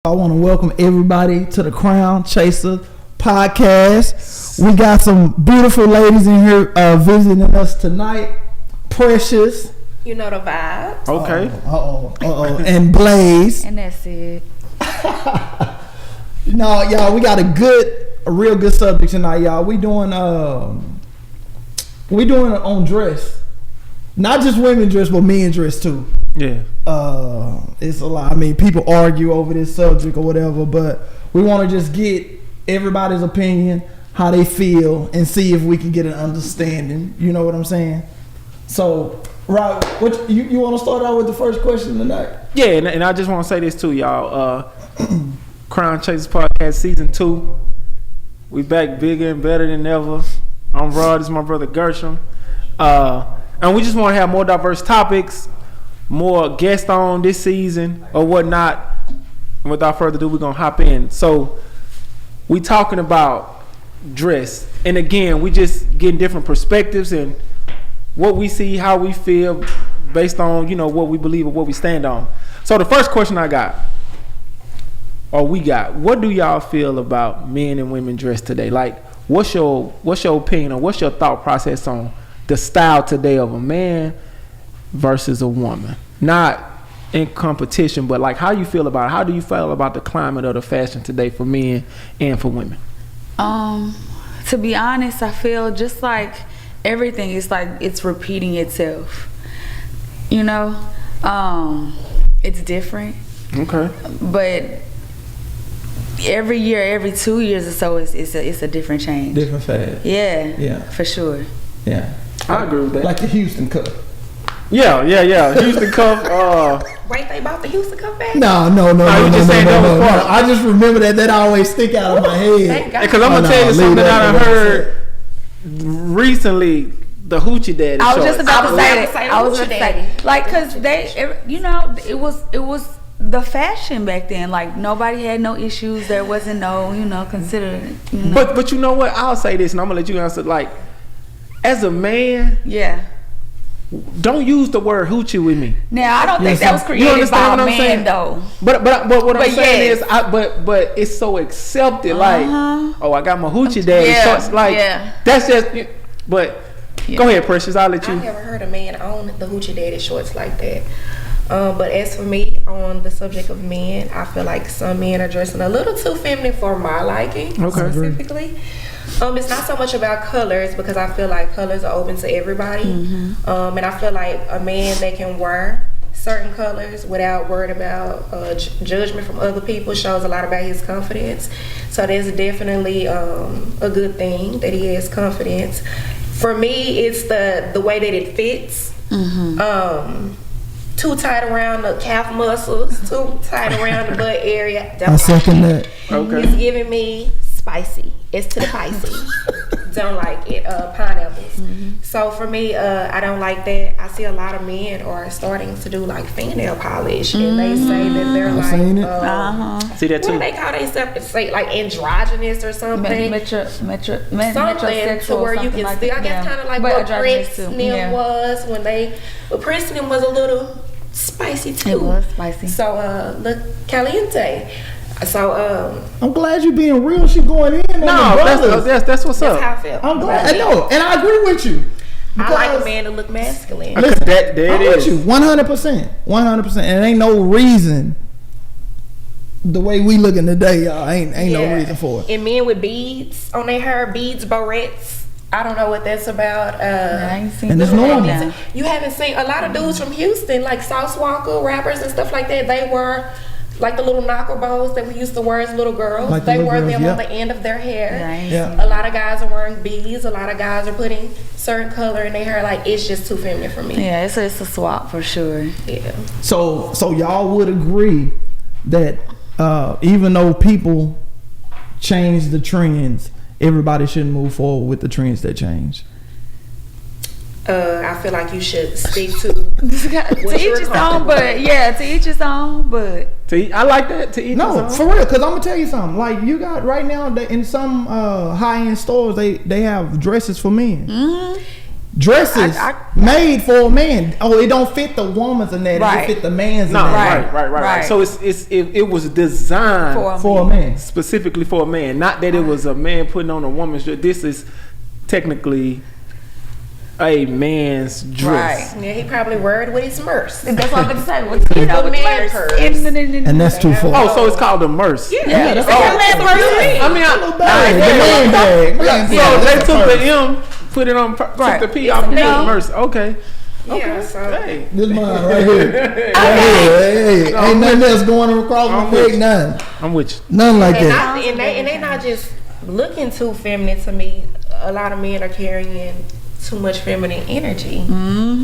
I want to welcome everybody to the Krown Chaserz Podcast. We got some beautiful ladies in here visiting us tonight. Precious. You know the vibes. Okay. And Blaze. And that's it. No, y'all, we got a real good subject tonight, y'all. We doing it on dress. Not just women dress, but men dress too. Yeah. It's a lot. I mean, people argue over this subject or whatever, but we want to just get everybody's opinion, how they feel, and see if we can get an understanding. You know what I'm saying? So, Rod, what you want to start out with the first question tonight? Yeah, and I just want to say this too, y'all. Krown Chaserz Podcast Season 2. We back bigger and better than ever. I'm Rod. This is my brother Gresham. And we just want to have more diverse topics, more guests on this season or whatnot. And without further ado, we're going to hop in. So we talking about dress. And again, we just getting different perspectives and what we see, how we feel based on, what we believe or what we stand on. So the first question I got, what do y'all feel about men and women dress today? Like, what's your opinion or what's your thought process on the style today of a man versus a woman? Not in competition, but like how you feel about it. How do you feel about the climate of the fashion today for men and for women? To be honest, I feel just like everything is like it's repeating itself. It's different. Okay. But every year, every 2 years or so, it's a different change. Different fad. Yeah, for sure. Yeah, I agree with that. Like the Houston Cup. Yeah. Houston Cup. Wait, they bought the Houston Cup back? No. I just remember that always stick out of my head. Because I'm gonna tell you something that I heard recently. The hoochie daddy. I was just about to say that. I was about to say, like, cause it was the fashion back then. Like nobody had no issues. There wasn't no, considered. But you know what? I'll say this, and I'm gonna let you answer. Like, as a man, don't use the word hoochie with me. Now I don't think that was created by a man though. But what I'm saying is, but it's so accepted. Like, I got my hoochie daddy shorts. Like, that's just. But go ahead, Precious. I'll let you. I never heard a man own the hoochie daddy shorts like that. But as for me, on the subject of men, I feel like some men are dressing a little too feminine for my liking, specifically. It's not so much about colors because I feel like colors are open to everybody. And I feel like a man that can wear certain colors without worried about judgment from other people shows a lot about his confidence. So that's definitely a good thing that he has confidence. For me, it's the way that it fits. Too tight around the calf muscles, too tight around the butt area. I second that. Okay. It's giving me spicy. It's to the spicy. Don't like it. Pineapples. So for me, I don't like that. I see a lot of men are starting to do like fingernail polish, and they say that they're See that too. What do they call themselves? Say like androgynous or something. Something to where you can still. I guess kind of like what Prince was when Prince was a little spicy too. It was spicy. So look, caliente. So I'm glad you being real. She going in. That's what's up. That's how I feel. I'm glad. I know, and I agree with you. I like a man to look masculine. Listen, there it is. I'm with you 100%, and ain't no reason. The way we looking today, y'all, ain't no reason for it. And men with beads on their hair, beads, barrettes. I don't know what that's about. I ain't seen and it's normal. You haven't seen a lot of dudes from Houston, like Sauce Walker, rappers and stuff like that. They were like the little knocker bows that we used to wear as little girls. Like they wear them on the end of their hair. Yeah. A lot of guys are wearing beads. A lot of guys are putting certain color in their hair. Like, it's just too feminine for me. Yeah, it's a swap for sure. Yeah. So y'all would agree that even though people change the trends, everybody shouldn't move forward with the trends that change? I feel like you should stick to to each his own, but to each his own, but I like that. To each his own. For real, because I'm gonna tell you something. Like, you got right now in some high end stores, they have dresses for men. dresses made for a man. Oh, it don't fit the woman's anatomy. It fit the man's anatomy. Right. So it was designed for a man, specifically for a man. Not that it was a man putting on a woman's dress. This is technically a man's dress. Right. Yeah, he probably wore it with his merce. That's what I'm going to say. You know, with man purse. And that's too far. Oh, so it's called a merce. Yeah, that's So they took the M, put it on, took the P off the merce. Okay. Yeah, so this mine right here. Hey, ain't nothing else going across my leg. None. I'm with you. None like that. And they not just looking too feminine to me. A lot of men are carrying too much feminine energy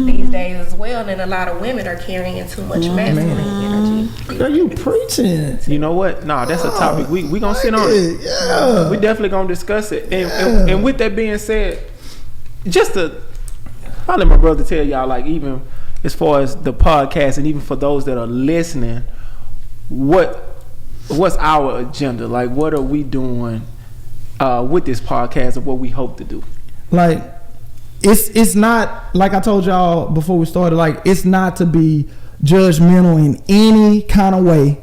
these days as well, and a lot of women are carrying too much masculine energy. Are you preaching? You know what? Nah, that's a topic we gonna sit on it. Yeah. We definitely gonna discuss it. And with that being said, I'll let my brother tell y'all, like, even as far as the podcast and even for those that are listening, what's our agenda? Like, what are we doing with this podcast of what we hope to do? Like, it's not, like I told y'all before we started, like, it's not to be judgmental in any kind of way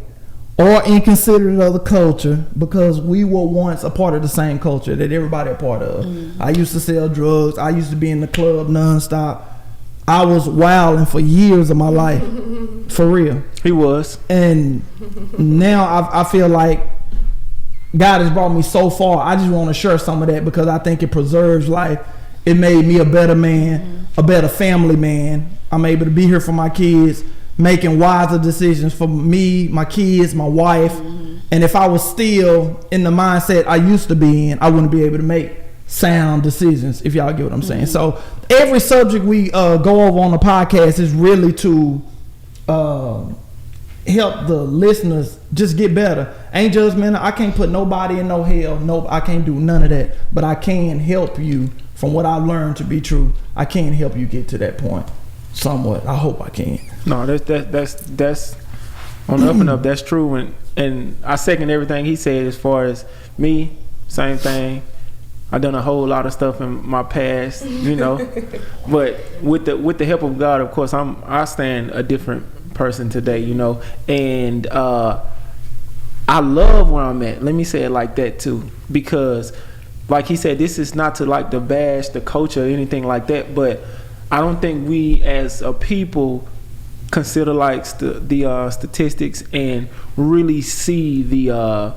or inconsiderate of the culture, because we were once a part of the same culture that everybody a part of. I used to sell drugs. I used to be in the club nonstop. I was wilding for years of my life, for real. He was. And now I feel like God has brought me so far. I just want to share some of that because I think it preserves life. It made me a better man, a better family man. I'm able to be here for my kids, making wiser decisions for me, my kids, my wife. And if I was still in the mindset I used to be in, I wouldn't be able to make sound decisions, if y'all get what I'm saying. So every subject we go over on the podcast is really to help the listeners just get better. Ain't judgmental. I can't put nobody in no hell. Nope, I can't do none of that. But I can help you from what I learned to be true. I can help you get to that point somewhat. I hope I can. No, that's on the up and up. That's true, and I second everything he said. As far as me, same thing. I've done a whole lot of stuff in my past, you know, but with the help of God, of course, I stand a different person today, you know, and I love where I'm at. Let me say it like that too, because like he said, this is not to like to bash the culture or anything like that, but I don't think we as a people consider like the statistics and really see the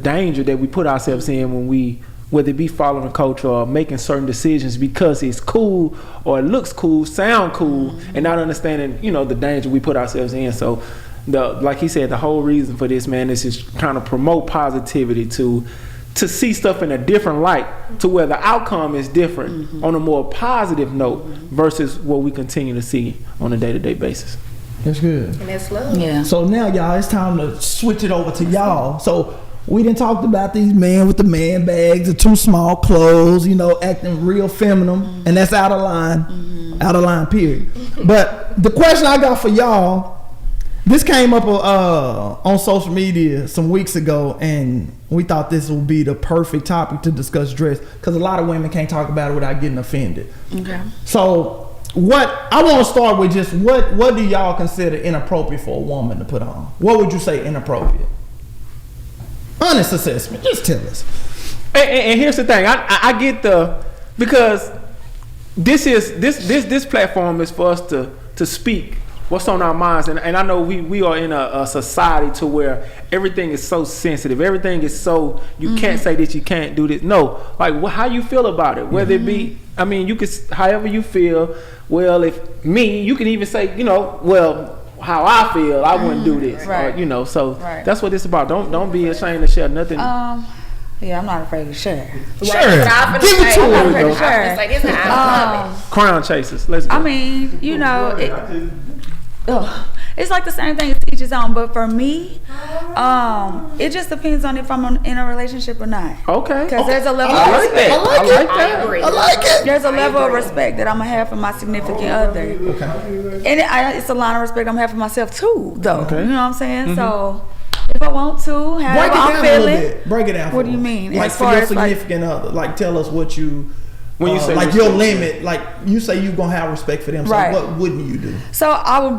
danger that we put ourselves in when we, whether it be following culture or making certain decisions because it's cool or it looks cool, sound cool, and not understanding, you know, the danger we put ourselves in. So like he said, the whole reason for this, man, is just kind of promote positivity to see stuff in a different light, to where the outcome is different on a more positive note versus what we continue to see on a day-to-day basis. That's good. And that's love. Yeah. So now, y'all, it's time to switch it over to y'all. So we done talked about these men with the man bags, the too small clothes, you know, acting real feminine, and that's out of line, period. But the question I got for y'all, this came up on social media some weeks ago, and we thought this would be the perfect topic to discuss dress, because a lot of women can't talk about it without getting offended. Okay. So what I want to start with, just what do y'all consider inappropriate for a woman to put on? What would you say inappropriate? Honest assessment. Just tell us. And here's the thing. I get because this platform is for us to speak what's on our minds, and I know we are in a society to where everything is so sensitive, everything is so, you can't say this, you can't do this. No, like how you feel about it, whether it be, I mean, you can, however you feel. Well, if me, you can even say, you know, well, how I feel, I wouldn't do this, right. Or, you know. So that's what it's about. Don't be ashamed to share nothing. Yeah, I'm not afraid to share. Sure, give it to her. Like, it's not Krown Chaserz. Let's go. I mean, you know, it's like the same thing as teach his own, but for me, it just depends on if I'm in a relationship or not. Okay. Because there's a level of respect. I like it. There's a level of respect that I'm gonna have for my significant other. Okay. And it's a line of respect I'm gonna have for myself too, though. Okay. You know what I'm saying? So if I want to, however I'm feeling. Break it down. What do you mean? Like, as for far your as significant other, like, tell us what you When you say like your limit, like you say you gonna have respect for them. So what wouldn't you do? So I would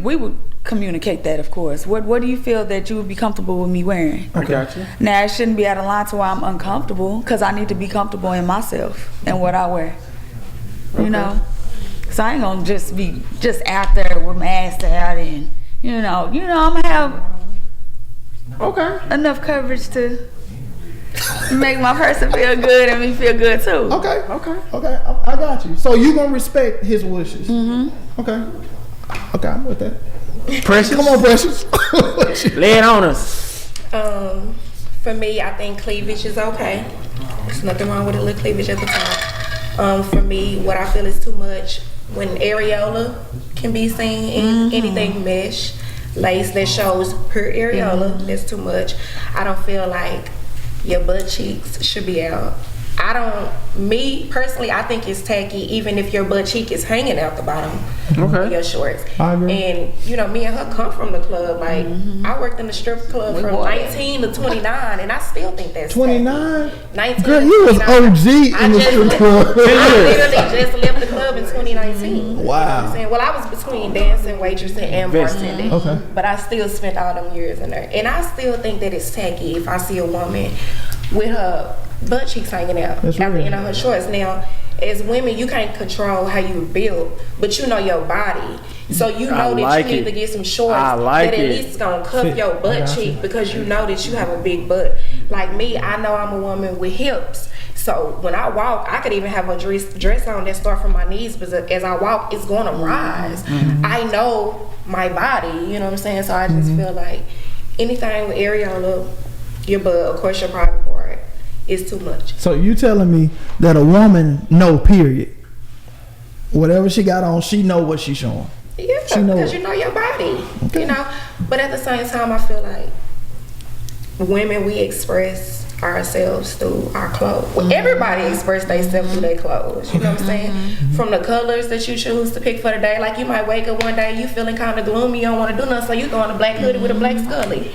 we would communicate that, of course. What do you feel that you would be comfortable with me wearing? I got you. Now it shouldn't be out of line to where I'm uncomfortable, because I need to be comfortable in myself and what I wear. You know, so I ain't gonna just be out there with my ass out, and you know I'm gonna have enough coverage to make my person feel good and me feel good too. Okay. I got you. So you gonna respect his wishes? Mm-hmm. Okay, I'm with that. Precious, come on, Precious. Lay it on us. For me, I think cleavage is okay. There's nothing wrong with a little cleavage at the top. For me, what I feel is too much when areola can be seen in anything mesh, lace that shows per areola. That's too much. I don't feel like your butt cheeks should be out. Me personally, I think it's tacky even if your butt cheek is hanging out the bottom of your shorts. I agree. And me and her come from the club. Like I worked in the strip club from 19 to 29, and I still think that's 29. 19. Girl, you was OG in the strip club. I literally just left the club in 2019. Wow. You know what I'm saying? Well, I was between dancing, waitressing, and bartending. Okay. But I still spent all them years in there, and I still think that it's tacky if I see a woman with her butt cheeks hanging out after the her shorts. Now, as women, you can't control how you build, but you know your body. So you know that you need to get some shorts that at least gonna cuff your butt cheek, because you know that you have a big butt. Like me, I know I'm a woman with hips. So when I walk, I could even have a dress on that start from my knees, but as I walk, it's gonna rise. I know my body, you know what I'm saying? So I just feel like anything with areola, your butt, of course your private part, is too much. So you telling me that a woman period. Whatever she got on, she know what she's showing. Yeah, because you know your body. Okay. But at the same time, I feel like women, we express ourselves through our clothes. Well, everybody express themselves through their clothes. You know what I'm saying? From the colors that you choose to pick for the day. Like you might wake up one day, you feeling kind of gloomy, you don't want to do nothing, so you throw on a black hoodie with a black scully.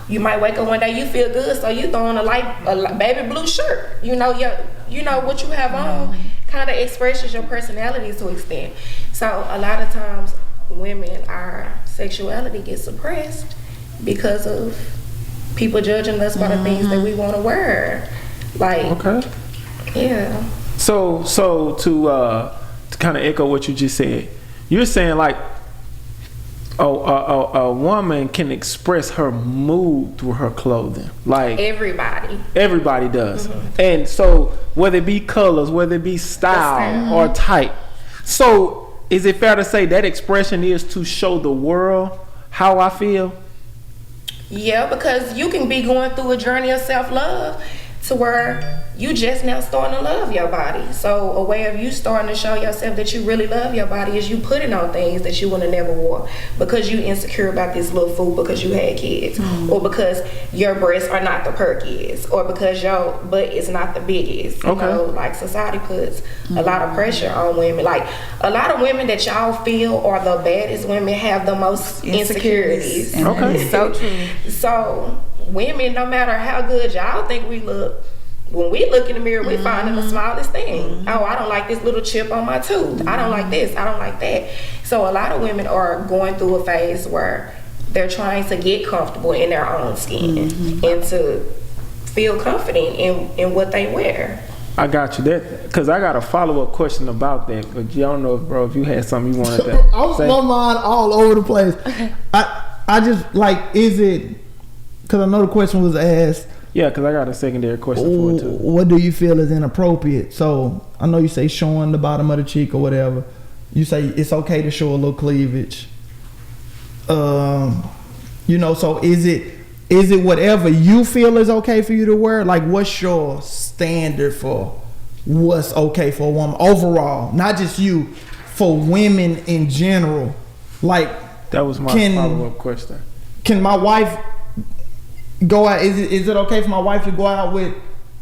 You might wake up one day, you feel good, so you throw on a baby blue shirt. You know what you have on kind of expresses your personality to an extent. So a lot of times, women, our sexuality gets suppressed because of people judging us by the things that we want to wear. Yeah. So to kind of echo what you just said, you're saying like a woman can express her mood through her clothing. Like everybody does. And so whether it be colors, whether it be style or type. So is it fair to say that expression is to show the world how I feel? Yeah, because you can be going through a journey of self-love to where you just now starting to love your body. So a way of you starting to show yourself that you really love your body is you putting on things that you would have never wore because you insecure about this little food because you had kids, or because your breasts are not the perkiest, or because your butt is not the biggest. You know, like society puts a lot of pressure on women. Like a lot of women that y'all feel are the baddest women have the most insecurities. Okay, so true. So women, no matter how good y'all think we look, when we look in the mirror, we finding the smallest thing. Oh, I don't like this little chip on my tooth. I don't like this. I don't like that. So a lot of women are going through a phase where they're trying to get comfortable in their own skin and to feel confident in what they wear. I got you that, because I got a follow-up question about that, but you don't know, bro, if you had something you wanted to say. My mind all over the place. I just like, is it, because I know the question was asked. Yeah, because I got a secondary question for it too. What do you feel is inappropriate? So I know you say showing the bottom of the cheek or whatever. You say it's okay to show a little cleavage. So is it whatever you feel is okay for you to wear? Like, what's your standard for what's okay for a woman overall? Not just you, for women in general. Like, that was my follow-up question. Can my wife go out? Is it okay for my wife to go out with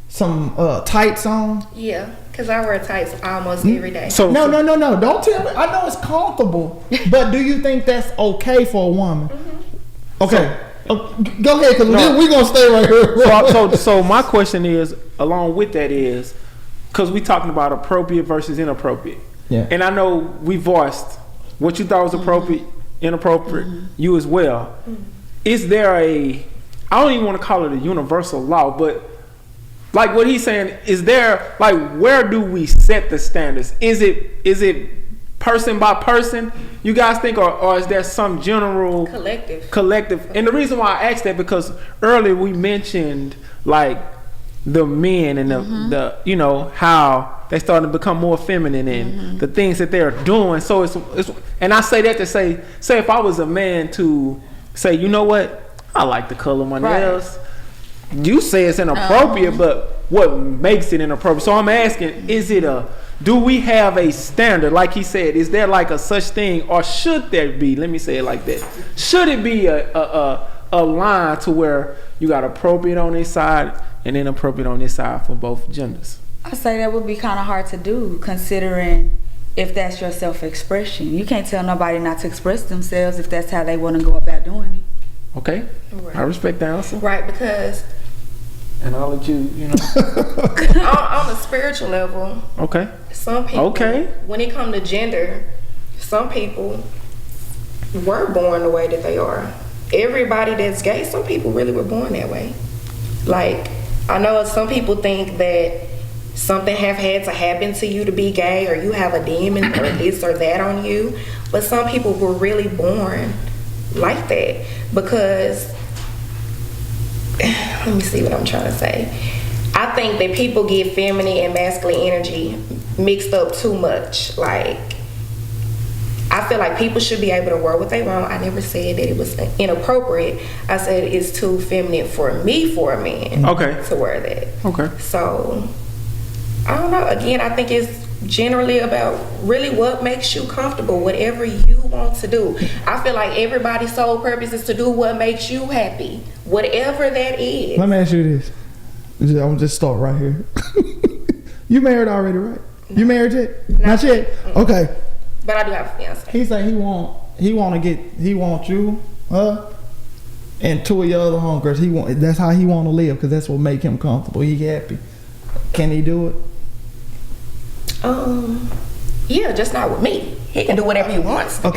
some tights on? Yeah, because I wear tights almost every day. So no. Don't tell me. I know it's comfortable, but do you think that's okay for a woman? Okay. Go ahead, because we're going to stay right here. So my question is, along with that is, because we talking about appropriate versus inappropriate. Yeah. And I know we voiced what you thought was appropriate, inappropriate, you as well. Is there I don't even want to call it a universal law, but like what he's saying, is there, like, where do we set the standards? Is it person by person, you guys think, or is there some general collective? And the reason why I asked that, because earlier we mentioned like the men and the you know, how they starting to become more feminine and the things that they're doing. So it's and I say that to say if I was a man to say, you know what, I like the color of my nails. You say it's inappropriate, but what makes it inappropriate? So I'm asking, do we have a standard? Like he said, is there like a such thing, or should there be? Let me say it like that. Should it be a line to where you got appropriate on this side and inappropriate on this side for both genders? I say that would be kind of hard to do, considering if that's your self-expression. You can't tell nobody not to express themselves if that's how they want to go about doing it. Okay, right. I respect the answer. Right, because... And I'll let you know. on the spiritual level, okay. Some people, when it comes to gender, some people were born the way that they are. Everybody that's gay, some people really were born that way. Like, I know some people think that something have had to happen to you to be gay, or you have a demon or this or that on you, but some people were really born like that. Because let me see what I'm trying to say. I think that people get feminine and masculine energy mixed up too much. Like, I feel like people should be able to wear what they want. I never said that it was inappropriate. I said it's too feminine for me, for a man, to wear that. Okay. So, I don't know. Again, I think it's generally about really what makes you comfortable, whatever you want to do. I feel like everybody's sole purpose is to do what makes you happy, whatever that is. Let me ask you this. I'm gonna just start right here. You married already, right? No. You married yet? Not yet? Okay. But I do have a fiance. He said he want you, and two of your other homegirls. That's how he want to live, because that's what make him comfortable. He happy. Can he do it? Yeah, just not with me. He can do whatever he wants. So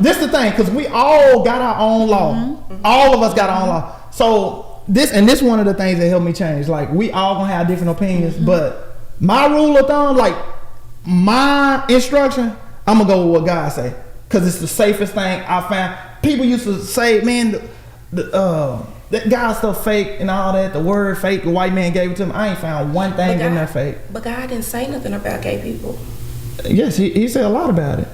this the thing, because we all got our own law. All of us got our own law. So this one of the things that helped me change. Like, we all gonna have different opinions, but my rule of thumb, like my instruction, I'm gonna go with what God say, because it's the safest thing I found. People used to say, man, that God stuff fake and all that. The word fake, the white man gave it to me. I ain't found one thing in there fake. But God didn't say nothing about gay people. Yes, he said a lot about it.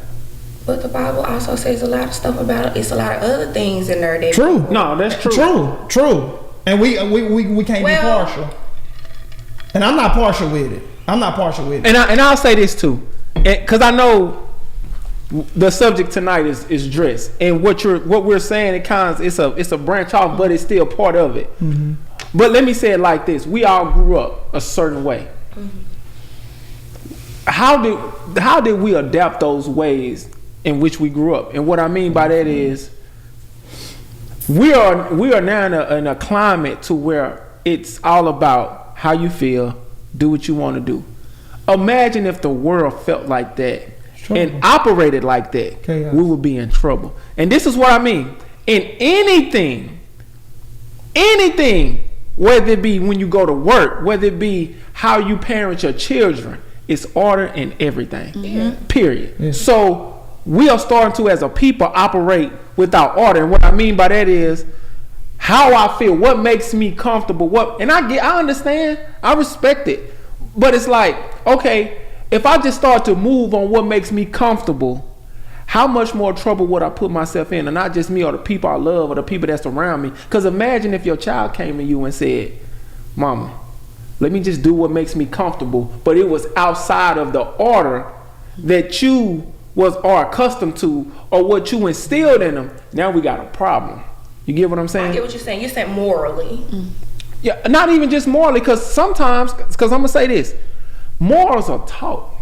But the Bible also says a lot of stuff about it. It's a lot of other things in there that true. People, no, that's true. True. And we can't be partial. And I'm not partial with it. And I'll say this too, because I know the subject tonight is dress, and what we're saying, it's a branch off, but it's still part of it. But let me say it like this: we all grew up a certain way. How did we adapt those ways in which we grew up? And what I mean by that is, we are now in a climate to where it's all about how you feel, do what you want to do. Imagine if the world felt like that and operated like that. Chaos. We would be in trouble. And this is what I mean. In anything, whether it be when you go to work, whether it be how you parent your children, it's order in everything. Period. Yeah. So we are starting to, as a people, operate without order. And what I mean by that is how I feel, what makes me comfortable, and I understand, I respect it. But it's like, okay, if I just start to move on what makes me comfortable, how much more trouble would I put myself in? And not just me or the people I love or the people that's around me. Because imagine if your child came to you and said, Mama, let me just do what makes me comfortable, but it was outside of the order that you are accustomed to or what you instilled in them. Now we got a problem. You get what I'm saying? I get what you're saying. You're saying morally. Yeah, not even just morally, because sometimes, because I'm going to say this, morals are taught.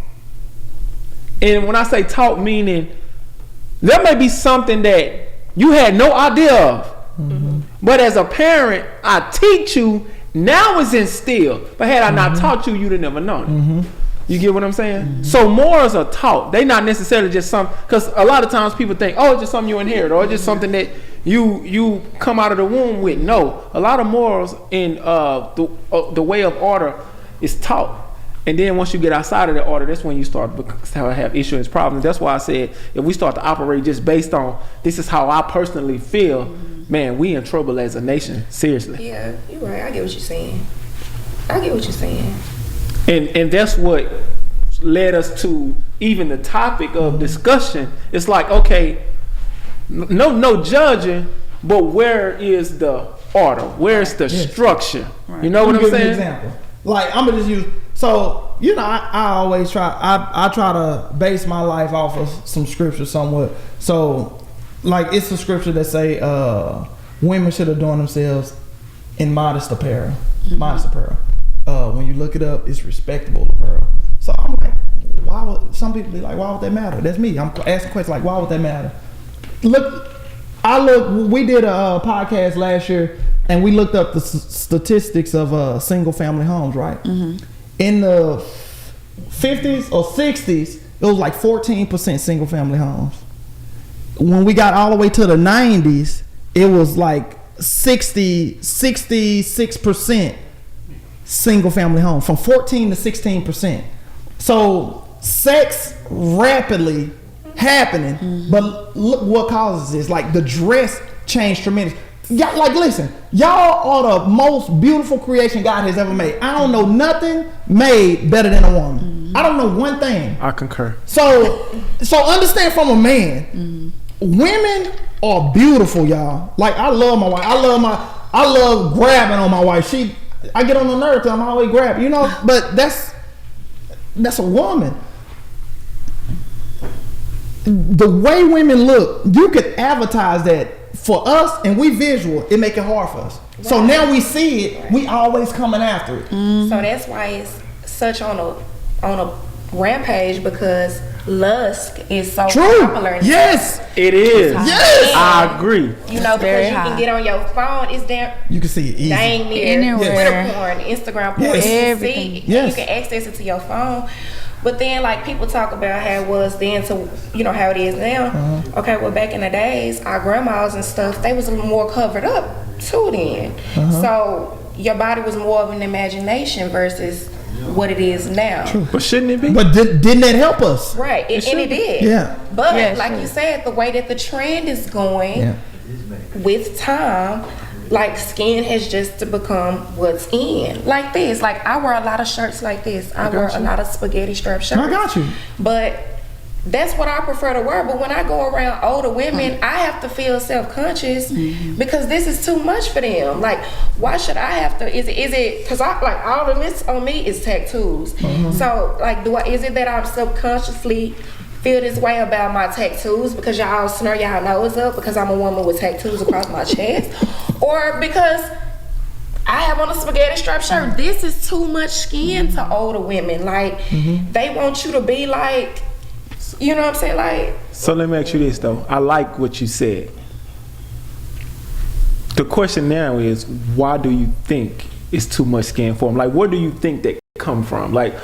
And when I say taught, meaning there may be something that you had no idea of. But as a parent, I teach you now it's instilled. But had I not taught you, you'd have never known it. You get what I'm saying? So morals are taught. They not necessarily just something, because a lot of times people think, oh, it's just something you inherit, or it's just something that you come out of the womb with. No, a lot of morals in the way of order is taught. And then once you get outside of the order, that's when you start to have issues, problems. That's why I said, if we start to operate just based on, this is how I personally feel, man, we in trouble as a nation. Seriously. Yeah, you're right. I get what you're saying. And that's what led us to even the topic of discussion. It's like, okay, no judging, but where is the order? Where's the structure? Right. You know what I'm saying? Give you an example. Like, I'm gonna just use, so I always try, I try to base my life off of some scripture somewhat. So like, it's a scripture that say women should adorn themselves in modest apparel. Modest apparel. When you look it up, it's respectable apparel. So I'm like, why would some people be like, why would that matter? That's me. I'm asking questions like, why would that matter? We did a podcast last year, and we looked up the statistics of single family homes, right? In the 50s or 60s, it was like 14% single family homes. When we got all the way to the 90s, it was like 66% single family homes, from 14 to 16%. So sex rapidly happening, but look what causes this. Like, the dress changed tremendously. Y'all, like, listen, y'all are the most beautiful creation God has ever made. I don't know nothing made better than a woman. I don't know one thing. I concur. So understand from a man, women are beautiful, y'all. Like, I love my wife. I love grabbing on my wife. I get on the nerve till I'm always grabbing, you know. But that's a woman. The way women look, you could advertise that for us, and we visual, it make it hard for us. Right. So now we see it, we always coming after it. So that's why it's such on a rampage, because lust is so popular. Yes, it is. Yes, I agree. You know, because you can get on your phone, it's damn. You can see it easy. Dang near Twitter porn, Instagram porn. Yes. Everything. You can access it to your phone. But then, like, people talk about how it was then to, how it is now. Okay, well, back in the days, our grandmas and stuff, they was more covered up too then. So your body was more of an imagination versus what it is now. True. But shouldn't it be? But didn't that help us? Right, and it did. Yeah. But like you said, the way that the trend is going with time, like, skin has just to become what's in. Like this. Like, I wear a lot of shirts like this. I wear a lot of spaghetti strap shirts. I got you. But that's what I prefer to wear. But when I go around older women, I have to feel self-conscious because this is too much for them. Like, why should I have to? Is it because I like all of this on me is tattoos. So like, is it that I'm subconsciously feel this way about my tattoos because y'all snare y'all nose up because I'm a woman with tattoos across my chest, or because I have on a spaghetti strap shirt? This is too much skin to older women. Like, they want you to be like, you know what I'm saying? Like, so let me ask you this though. I like what you said. The question now is, why do you think it's too much skin for them? Like, where do you think that come from? Like,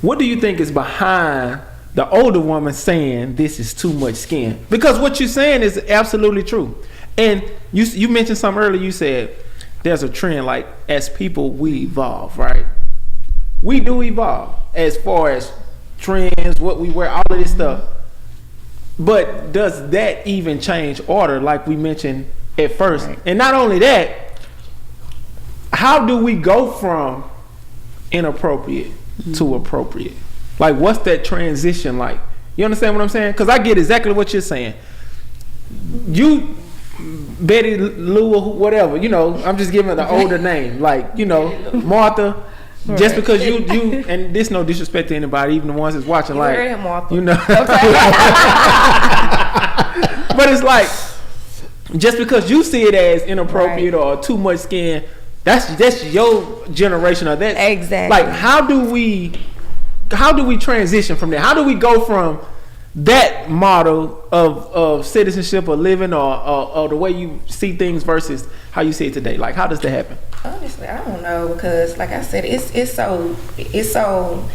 what do you think is behind the older woman saying this is too much skin? Because what you're saying is absolutely true. And you mentioned something earlier. You said there's a trend, like, as people, we evolve, right? We do evolve as far as trends, what we wear, all of this stuff. But does that even change order, like we mentioned at first? Right. And not only that, how do we go from inappropriate to appropriate? Like, what's that transition like? You understand what I'm saying? Because I get exactly what you're saying. You, Betty Lou, or whatever, I'm just giving the older name. Like, Martha. Right. Just because you and this no disrespect to anybody, even the ones that's watching, like, Martha. But it's like, just because you see it as inappropriate or too much skin, that's your generation, or that. Exactly. Like, how do we transition from there? How do we go from that model of citizenship or living or the way you see things versus how you see it today? Like, how does that happen? Honestly, I don't know, because like I said, it's so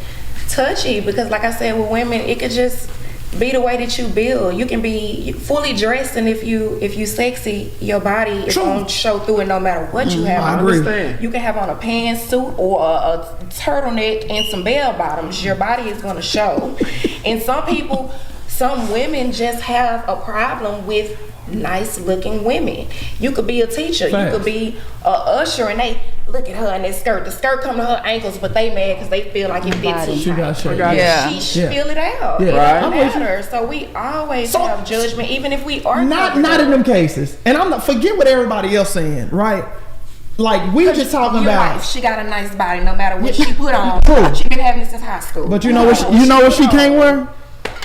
touchy, because like I said, with women, it could just be the way that you build. You can be fully dressed, and if you sexy, your body is gonna show through it no matter what you have I on. understand. You can have on a pantsuit or a turtleneck and some bell bottoms. Your body is gonna show. And some women just have a problem with nice looking women. You could be a teacher, you could be a usher, and they look at her in that skirt. The skirt come to her ankles, but they mad because they feel like it fits too tight. She feel it out. Yeah. It Right. don't matter. So we always have judgment, even if we are not in them cases. And I'm not, forget what everybody else saying, right? Like, we just talking about. Right. She got a nice body, no matter what she put on. True. She been having it since high school. But you know what she can't wear?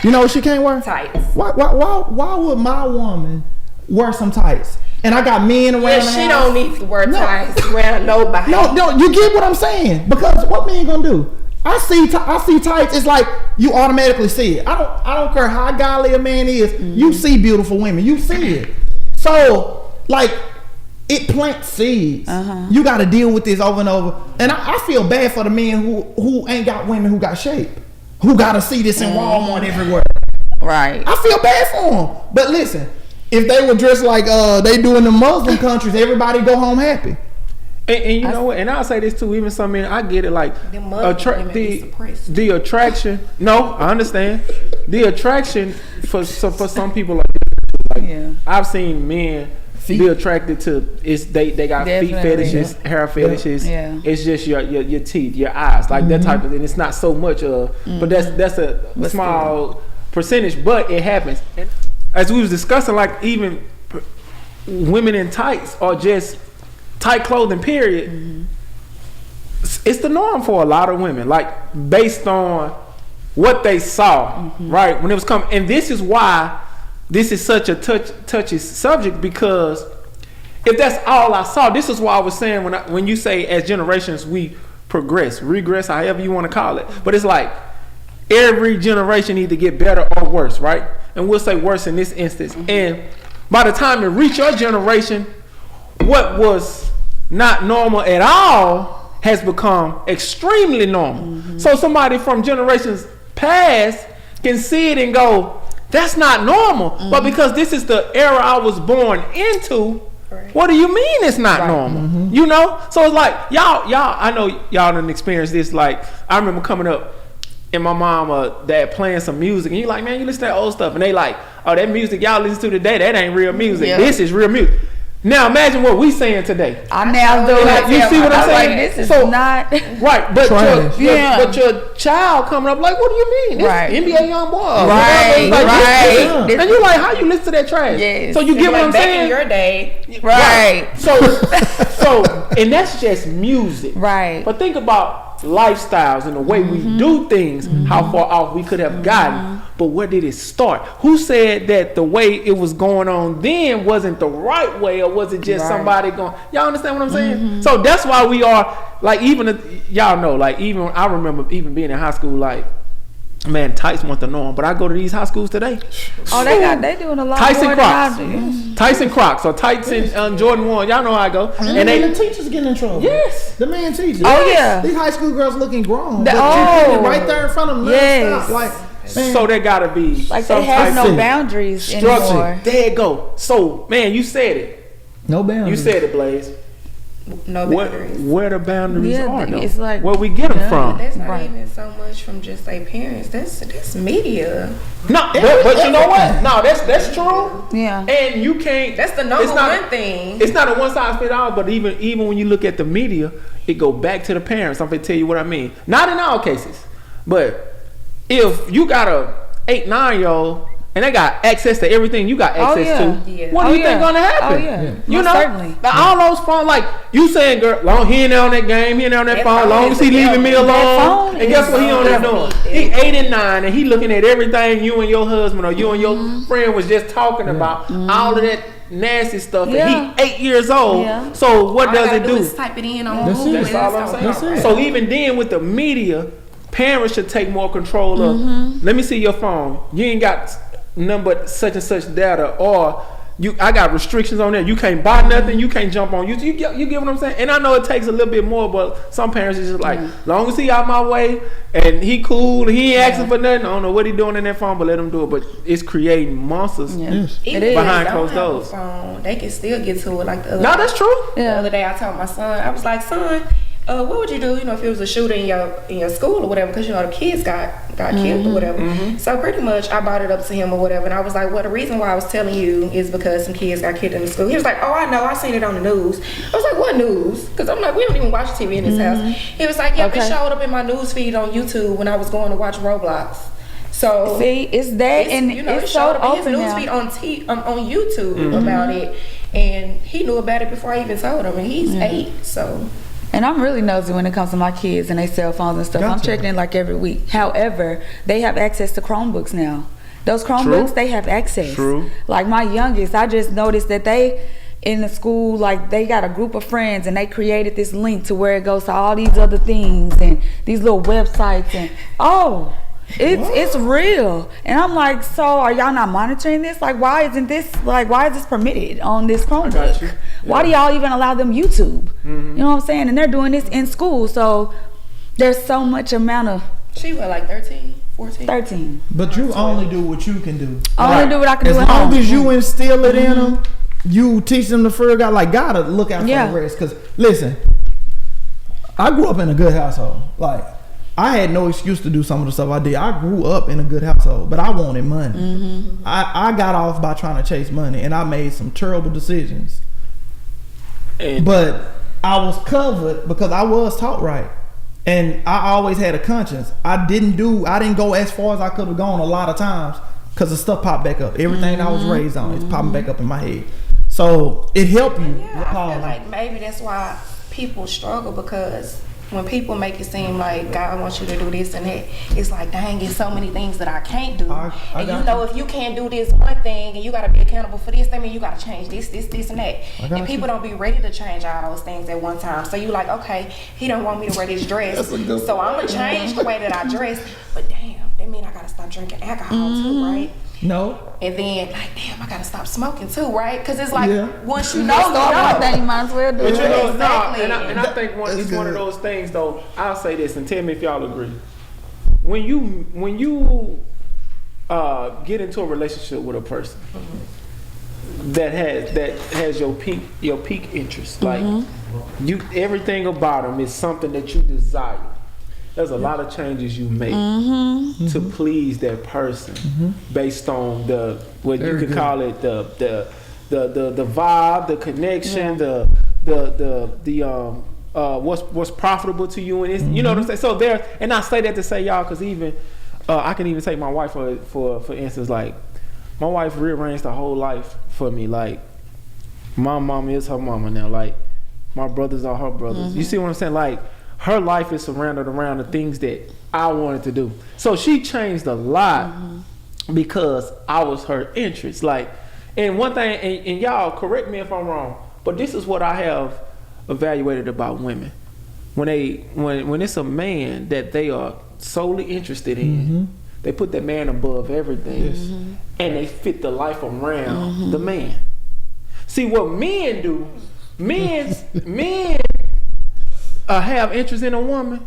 You know what she can't wear? Tights. Why would my woman wear some tights? And I got men around the she house. don't need to wear tights around nobody. No, you get what I'm saying? Because what men gonna do? I see tights. It's like you automatically see it. I don't care how godly a man is. You see beautiful women. You see it. So like, it plants seeds. You got to deal with this over and over. And I feel bad for the men who ain't got women who got shape, who got to see this in Walmart everywhere. Right. I feel bad for them. But listen, if they were dressed like they do in the Muslim countries, everybody go home happy. And you know what? And I'll say this too. Even some men, I get it. Like the attraction. No, I understand. The attraction for some people, like I've seen men be attracted to. They got feet fetishes, hair fetishes. Yeah. It's just your teeth, your eyes, like that type of thing. It's not so much but that's a small percentage, but it happens. And as we was discussing, like even women in tights or just tight clothing, period. It's the norm for a lot of women, like based on what they saw, right? When it was coming. And this is why this is such a touchy subject, because if that's all I saw, this is why I was saying when you say as generations we regress, however you want to call it. But it's like every generation either get better or worse, right? And we'll say worse in this instance. And by the time it reach your generation, what was not normal at all has become extremely normal. So somebody from generations past can see it and go, that's not normal. But because this is the era I was born into, what do you mean it's not normal? You know? So it's like, y'all, I know y'all done experienced this. Like, I remember coming up and my mom or dad playing some music, and you like, man, you listen to that old stuff. And they like, oh, that music y'all listen to today, that ain't real music. This is real music. Now imagine what we saying today. I'm now doing like, you see what I'm saying? Like, this is so, not right. But your child coming up like, what do you mean? This NBA young boy. Right. This. And you like, how you listen to that trash? Yes. So you get what I'm back saying? In your day. Right. So and that's just music. Right. But think about lifestyles and the way we do things, how far off we could have gotten. But where did it start? Who said that the way it was going on then wasn't the right way, or was it just somebody going? Y'all understand what I'm saying? So that's why we are like, even y'all know, like even I remember even being in high school, like, man, tights weren't the norm. But I go to these high schools today. Oh, they doing a lot Tyson more Crocs. than I do. Tyson Crocs or tights and Jordan 1. Y'all know how I go. And the teachers getting in trouble. Yes. The man teachers. Oh, yeah. These high school girls looking grown. But you put it right there in front of them. Yes. Like, man. So there gotta be like they have no boundaries anymore. There you go. So, man, you said it. No boundaries. You said it, Blaze. No boundaries. Where the boundaries are, though. It's like, where we get them from. That's not even so much from just their parents. That's media. No, but you know what? No, that's true. Yeah. And you can't. That's the number one thing. It's not a one size fits all. But even when you look at the media, it go back to the parents. I'm gonna tell you what I mean. Not in all cases, but if you got a 8-9-year-old and they got access to everything you got access to, what do you think gonna happen? Oh yeah, you know, certainly. All those phones, like you saying, girl, long he ain't on that game, he ain't on that phone, long as he leaving me alone. And guess what he on there doing? He 8 and 9, and he looking at everything you and your husband or you and your friend was just talking about, all of that nasty stuff. And he 8 years old. So what does it do? Type it in on That's Google. it. That's all I'm saying. So even then with the media, parents should take more control of. Let me see your phone. You ain't got nothing but such and such data, or I got restrictions on there. You can't buy nothing. You can't jump on YouTube. You get what I'm saying? And I know it takes a little bit more, but some parents is just like, long as he out my way and he cool, he ain't asking for nothing. I don't know what he doing in that phone, but let him do it. But it's creating monsters behind closed doors. They can still get to it like the other. No, that's true. The other day I told my son, I was like, son, what would you do, if it was a shooting in your school or whatever, because the kids got killed or whatever. So pretty much I brought it up to him or whatever, and I was like, well, the reason why I was telling you is because some kids got killed in the school. He was like, oh, I know, I seen it on the news. I was like, what news? Because I'm like, we don't even watch TV in this house. He was like, yeah, it showed up in my news feed on YouTube when I was going to watch Roblox. So see, it's that, and it showed up in his news feed on YouTube about it, and he knew about it before I even told him, and he's 8, so. And I'm really nosy when it comes to my kids and their cell phones and stuff. I'm checking in like every week. However, they have access to Chromebooks now. Those Chromebooks, they have access. True. Like my youngest, I just noticed that they in the school, like they got a group of friends and they created this link to where it goes to all these other things and these little websites and it's real. And I'm like, so are y'all not monitoring this? Like, why is this permitted on this Chromebook? Why do y'all even allow them YouTube? You know what I'm saying? And they're doing this in school, so there's so much amount of. She was like 13, 14. 13. But you only do what you can do. Only do what I can do. As long as you instill it in them, you teach them to fear God. Like, gotta look out for the rest. Because listen, I grew up in a good household. Like, I had no excuse to do some of the stuff I did. I grew up in a good household, but I wanted money. I got off by trying to chase money, and I made some terrible decisions. But I was covered because I was taught right, and I always had a conscience. I didn't go as far as I could have gone a lot of times because the stuff popped back up. Everything I was raised on is popping back up in my head. So it helped you. I feel like maybe that's why people struggle, because when people make it seem like God wants you to do this and that, it's like, dang, it's so many things that I can't do. If you can't do this one thing and you got to be accountable for this, that means you got to change this, and that. And people don't be ready to change all those things at one time. So you like, okay, he don't want me to wear this dress, so I'm going to change the way that I dress. But damn, that means I got to stop drinking alcohol too, right? No. And then, like, damn, I gotta stop smoking too, right? Because it's like, once you know, you might as well do it. But and I think it's one of those things, though. I'll say this, and tell me if y'all agree. When you get into a relationship with a person that has your peak interest, like everything about them is something that you desire. There's a lot of changes you make to please that person based on you could call it the vibe, the connection, what's profitable to you, and it's, you know what I'm saying. So and I say that to say, y'all, because even I can even take my wife for instance. Like, my wife rearranged her whole life for me. Like, my mama is her mama now. Like, my brothers are her brothers. You see what I'm saying? Like, her life is surrounded around the things that I wanted to do. So she changed a lot because I was her interest. Like, and one thing, and y'all correct me if I'm wrong, but this is what I have evaluated about women. When it's a man that they are solely interested in, they put that man above everything, and they fit the life around the man. See, what men do, men have interest in a woman,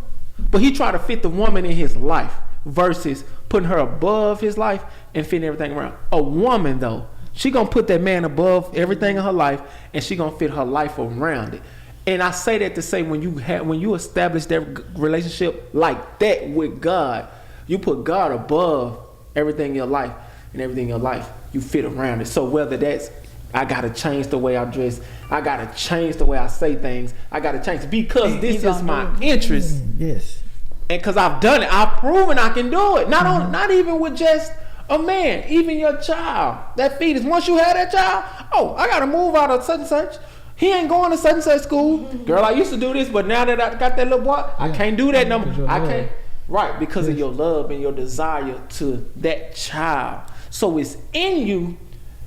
but he try to fit the woman in his life versus putting her above his life and fitting everything around. A woman, though, she gonna put that man above everything in her life, and she gonna fit her life around it. And I say that to say, when you establish that relationship like that with God, you put God above everything in your life, and everything in your life you fit around it. So whether that's, I gotta change the way I dress, I gotta change the way I say things, I gotta change because this is my interest. Yes. And because I've done it, I've proven I can do it. Not even with just a man, even your child. That fetus, once you have that child, I gotta move out of such and such. He ain't going to such and such school. Girl, I used to do this, but now that I got that little boy, I can't do that no more. I can't. Right, because of your love and your desire to that child. So it's in you.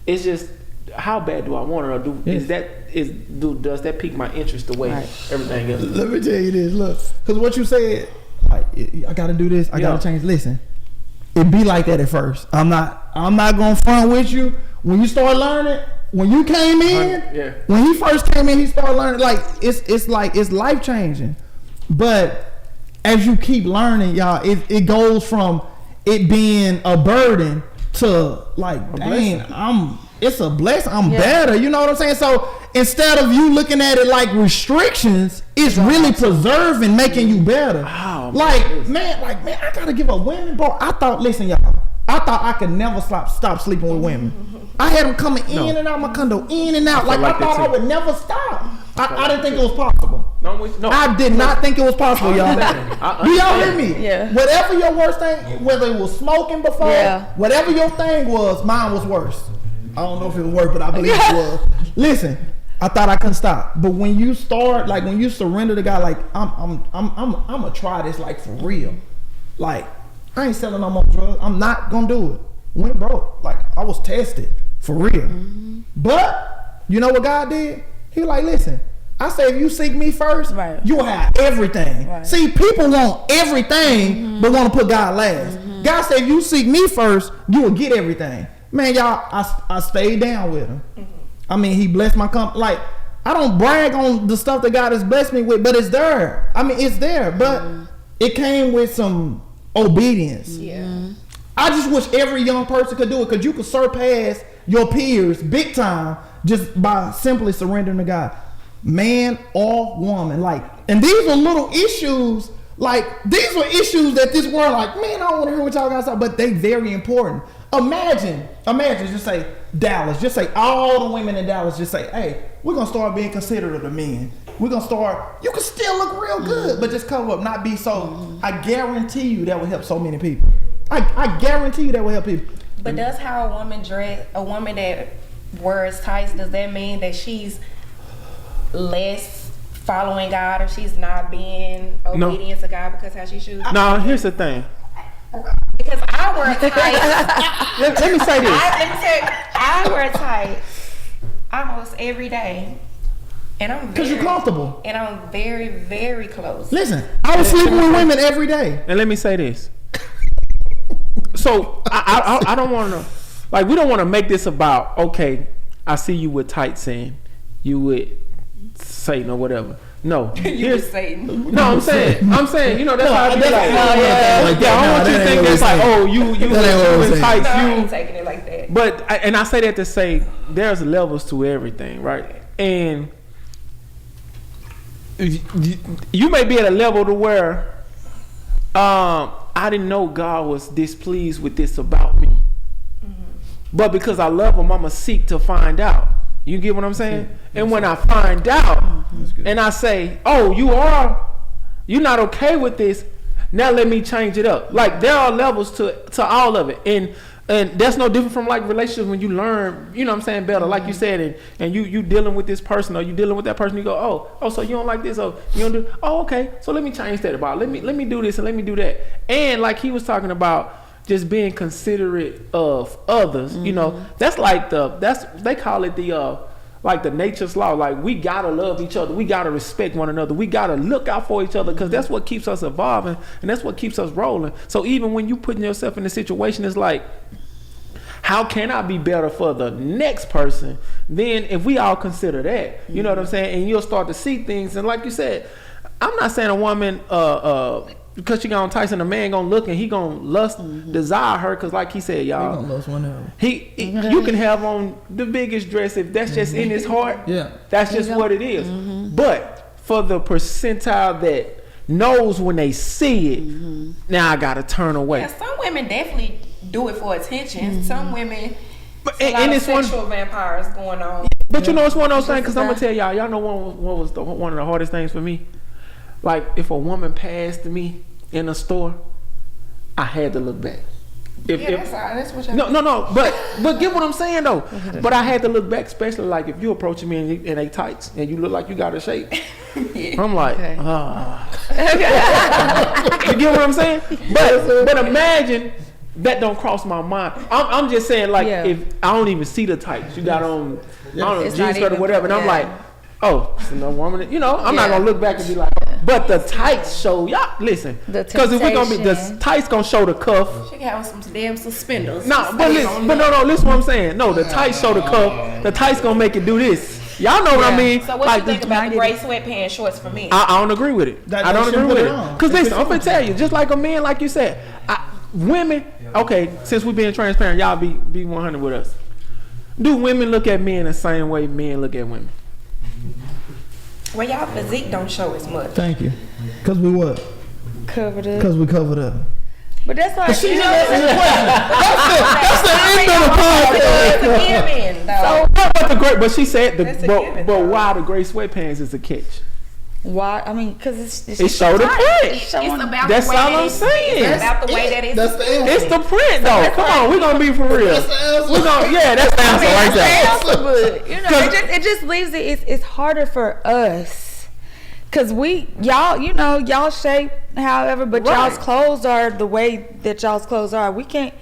It's just, how bad do I want it, or does that pique my interest the way everything else? Let me tell you this, look, because what you said, like, I gotta do this, I gotta change. Listen, it be like that at first. I'm not gonna front with you. When you start learning, when you came in, when he first came in, he started learning. Like it's life changing. But as you keep learning, y'all, it goes from it being a burden to like, dang, it's a blessing. I'm better. You know what I'm saying? So instead of you looking at it like restrictions, it's really preserving, making you better. Oh, man, I gotta give a women, bro. Listen, y'all. I thought I could never stop sleeping with women. I had them coming in and out my condo, in and out. I thought I would never stop. I didn't think it was possible. No. I did not think it was possible, y'all. Do y'all hear me? Yeah. Whatever your worst thing, whether it was smoking before, whatever your thing was, mine was worse. I don't know if it was worse, but I believe it was. Listen, I thought I couldn't stop. But when you start, like when you surrender to God, like I'm gonna try this like for real. Like, I ain't selling no more drugs. I'm not gonna do it. Went broke. Like, I was tested for real. But you know what God did? He was like, listen, I say if you seek me first, you will have everything. Right. See, people want everything, but want to put God last. God said if you seek me first, you will get everything. Man, y'all, I stayed down with him. I mean, he blessed my company. Like, I don't brag on the stuff that God has blessed me with, but it's there. I mean, it's there. But it came with some obedience. Yeah. I just wish every young person could do it, because you could surpass your peers big time just by simply surrendering to God. Man or woman. Like, and these are little issues. Like, these are issues that this world, like, man, I don't want to hear what y'all guys say, but they very important. Imagine, just say Dallas, just say all the women in Dallas, just say, hey, we're going to start being considerate of the men. We're going to start, you can still look real good, but just cover up, not be so, I guarantee you that will help so many people. I guarantee you that will help people. But does how a woman dress, a woman that wears tights, does that mean that she's less following God, or she's not being obedient to God because how she shoes? No, here's the thing. Because I wear tights. let me say this. I wear tights almost every day. And I'm because you're comfortable. And I'm very, very close. Listen, I was sleeping with women every day. And let me say this. So I don't want to, like, we don't want to make this about, okay, I see you with tights and you with Satan or whatever. No, here's Satan. No, I'm saying, you know, that's how I be like, I don't want you to think that's like, oh, you with tights, I ain't taking it like that. But and I say that to say there's levels to everything, right? And you may be at a level to where I didn't know God was displeased with this about me, but because I love him, I'ma seek to find out. You get what I'm saying? And when I find out and I say, oh, you're not okay with this, now let me change it up. Like, there are levels to all of it. And that's no different from like relationships when you learn, you know what I'm saying, better, like you said, and you dealing with this person or you dealing with that person, you go, oh, so you don't like this, or you don't do, oh, okay, so let me change that about, let me do this and let me do that. And like he was talking about, just being considerate of others, you know, that's like they call it the like the nature's law. Like, we gotta love each other, we gotta respect one another, we gotta look out for each other, because that's what keeps us evolving and that's what keeps us rolling. So even when you putting yourself in a situation, it's like, how can I be better for the next person? Then if we all consider that, you know what I'm saying, and you'll start to see things. And like you said, I'm not saying a woman because she got on Tyson, a man gonna look and he gonna lust, desire her, because like he said, y'all, he gonna lust one of them. You can have on the biggest dress if that's just in his heart. Yeah, that's just what it is. But for the percentile that knows when they see it, now I gotta turn away. Yeah, some women definitely do it for attention. Some women, but a lot of sexual vampires going on. But you know, it's one of those things, because I'm gonna tell y'all know what was one of the hardest things for me. Like, if a woman passed me in a store, I had to look back. That's what y'all No, but get what I'm saying though. But I had to look back, especially like if you approaching me in they tights and you look like you got a shape. I'm like, you get what I'm saying? But imagine that don't cross my mind. I'm just saying, like, if I don't even see the tights, you got on, I don't know, jeans skirt or whatever, and I'm like, oh, it's no woman. You know, I'm not gonna look back and be like, but the tights show y'all. Listen, because if we gonna be the tights gonna show the cuff. She can have some damn suspenders. No, but listen, listen what I'm saying. No, the tights show the cuff. The tights gonna make it do this. Y'all know what I mean? So what you think about the gray sweatpants shorts for men? I don't agree with it. I don't agree with it. Cause listen, I'm gonna tell you, just like a man, like you said, women. Okay, since we being transparent, y'all be 100 with us. Do women look at men the same way men look at women? Well, y'all physique don't show as much. Thank you. Cause we what? Covered up. Cause we covered up. But that's like That's the end of the podcast. But she said but why the gray sweatpants is a catch? Why? I mean, because it showed the print. It's about that's the way all I'm saying. It's about the way that it's. That's the answer. It's the print though. Come on, we're gonna be for real. That's the answer. That's the answer right there. But you know, it just leaves it. It's harder for us, cause y'all shape however, but y'all's clothes are the way that y'all's clothes are. We can't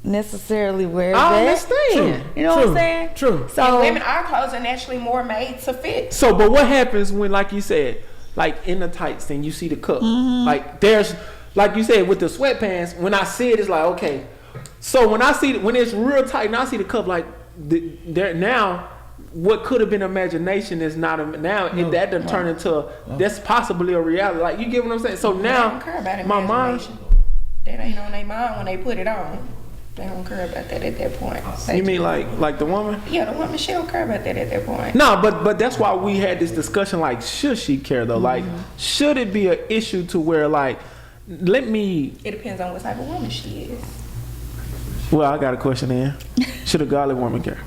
necessarily wear that. I understand. You know what I'm saying? True. So women, our clothes are naturally more made to fit. So, but what happens when, like you said, like in the tights, and you see the cup? Like there's, like you said, with the sweatpants. When I see it, it's like okay. So when it's real tight, and I see the cup, like there now. What could have been imagination is not that done turn into that's possibly a reality. Like you get what I'm saying? So now my mind, that ain't on their mind when they put it on. They don't care about that at that point. You mean like the woman? Yeah, the woman, she don't care about that at that point. No, but that's why we had this discussion. Like, should she care though? Like, should it be an issue to where like, It depends on what type of woman she is. Well, I got a question then. Should a godly woman care?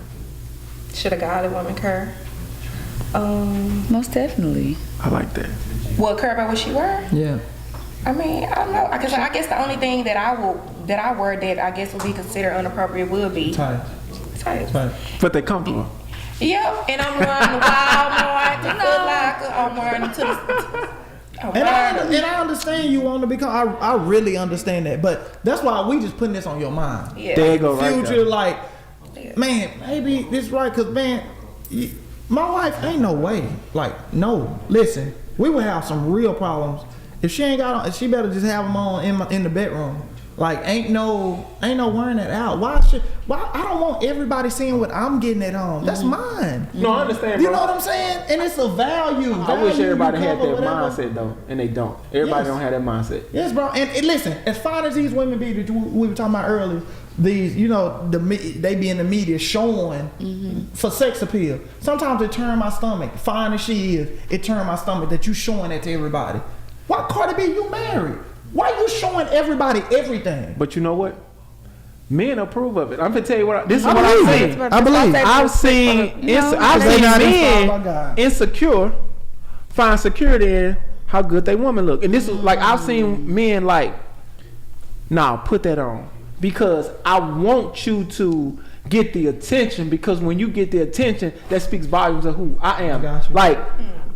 Should a godly woman care? most definitely. I like that. Well, care about what she wear? Yeah. I mean, I don't know, because I guess the only thing that I wear that I guess would be considered inappropriate would be Tight. But they're comfortable. Yeah, and I'm wearing the Walmart, the Foot Locker, I'm wearing them to the... And I understand you want to become. I really understand that, but that's why we just putting this on your mind. Yeah. There you go, right Future, there. like, man, maybe this right, cause man, my wife ain't no way. Like, no, listen, we would have some real problems if she ain't got on. She better just have them on in the bedroom. Like, ain't no wearing that out. Why I don't want everybody seeing what I'm getting at home. That's mine. No, I understand, You bro. know what I'm saying? And it's a value. I wish everybody had that whatever. mindset though, and they don't. Everybody don't have that mindset. Yes, bro. And listen, as fine as these women be that we were talking about earlier, these, they be in the media showing for sex appeal. Sometimes it turn my stomach. Fine as she is, it turn my stomach that you showing that to everybody. Why, Cardi B, you married? Why you showing everybody everything? But you know what? Men approve of it. I'm gonna tell you what. This is what I'm saying. I believe. I've seen men insecure find security in how good they woman look, and this is like I've seen men like, nah, put that on because I want you to get the attention. Because when you get the attention, that speaks volumes of who I am. Like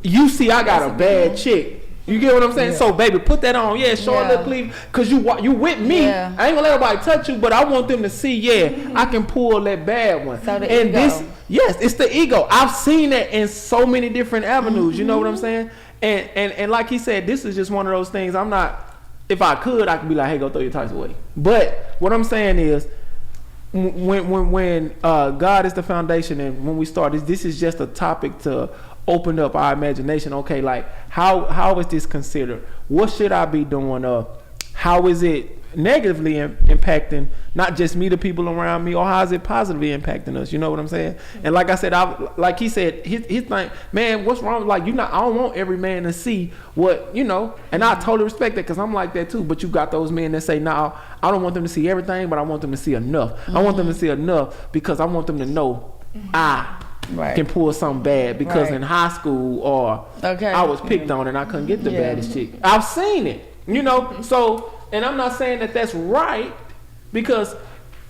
you see, I got a bad chick. You get what I'm saying? Yeah. So, baby, put that on. Yeah, show a little cleave. Because you with me. Yeah. I ain't going to let everybody touch you, but I want them to see, I can pull that bad one. So the ego. It's the ego. I've seen that in so many different avenues. You know what I'm saying? And like he said, this is just one of those things. I'm not, if I could be like, hey, go throw your tights away. But what I'm saying is, when God is the foundation and when we start, this is just a topic to open up our imagination. Okay, like how is this considered? What should I be doing? How is it negatively impacting not just me, the people around me, or how is it positively impacting us? You know what I'm saying? And like I said, like he said, his thing, man, what's wrong? Like I don't want every man to see what and I totally respect that because I'm like that too. But you got those men that say, nah, I don't want them to see everything, but I want them to see enough. I want them to see enough because I want them to know can pull something bad because in high school I was picked on and I couldn't get the baddest chick. I've seen it, so, and I'm not saying that that's right because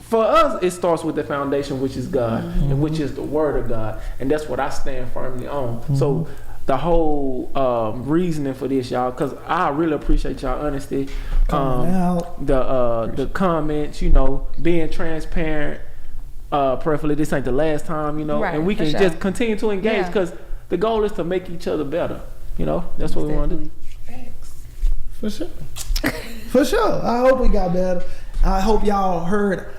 for us it starts with the foundation, which is God and which is the word of God, and that's what I stand firmly on. So the whole reasoning for this, y'all, because I really appreciate y'all honesty, the comments, being transparent. Preferably this ain't the last time, and we can just continue to engage because the goal is to make each other better. You know, that's what we want to do. For sure. For sure. I hope we got better. I hope y'all heard